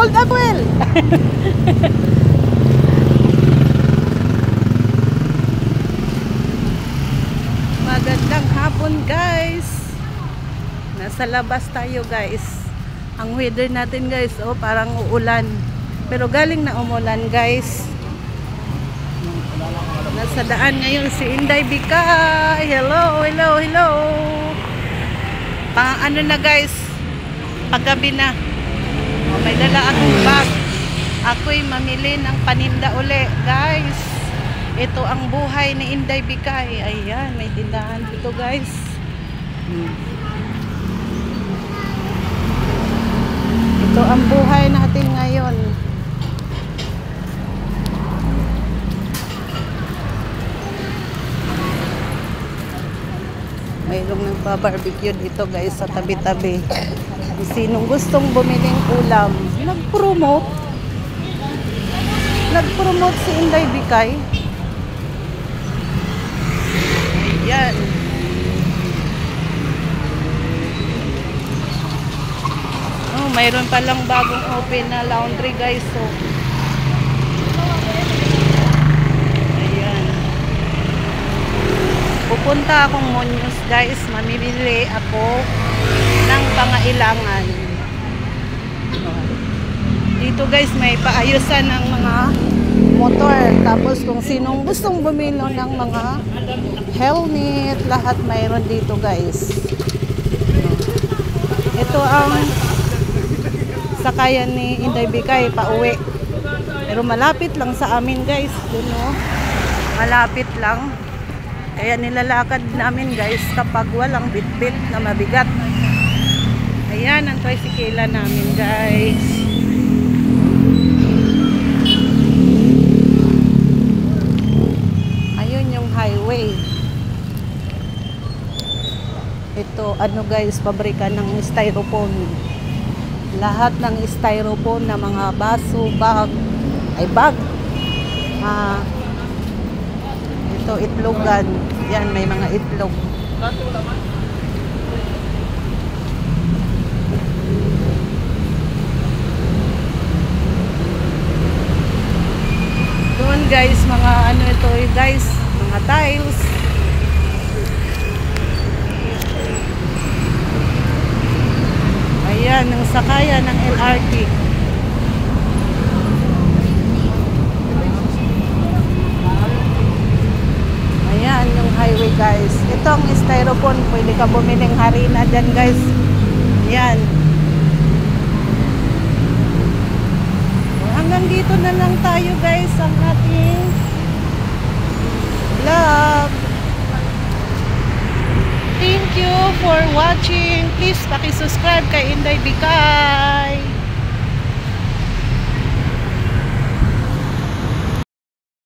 Gold apple! Magandang hapon guys. Nasa labas tayo guys. Ang weather natin guys, oh, parang uulan. Pero galing na umulan guys. Nasa daan ngayon si Inday Bikay. Hello, hello, hello. Ano na guys, paggabi na. Oh, may dala akong bag. Ako'y mamili ng paninda uli guys. Ito ang buhay ni Inday Bikay. Ayan, may tindahan dito guys. Ito ang buhay natin ngayon. Mayroong nagpa-barbecue dito guys sa tabi-tabi. Sinong gustong bumiling ulam, nag-promote si Inday Bikay. Ayan. Oh, mayroon palang bagong open na laundry guys. So, pupunta akong Muñoz guys, mamimili ako ng pangailangan. Dito guys may paayusan ng mga motor. Tapos kung sinong gustong bumili ng mga helmet, lahat mayroon dito guys. Ito ang sakayan ni Inday Bikay pauwi. Pero malapit lang sa amin guys. Dun, oh. Malapit lang. Kaya nilalakad namin guys kapag walang bitbit na mabigat. Ayan ang tricycle namin guys. Ayun yung highway. Ito ano guys, pabrika ng styrofoam. Lahat ng styrofoam na mga baso, bag. Ito, itlogan. Yan, may mga itlog. Doon guys, mga ano ito guys, mga tiles. Ayan, ang sakayan ng LRT. Ayan yung highway guys. Ito ang styrofoam. Pwede ka bumiling harina dyan guys. Ayan. Hanggang dito na lang tayo guys ang ating vlog. Thank you for watching. Please paki-subscribe kay Inday Bikay.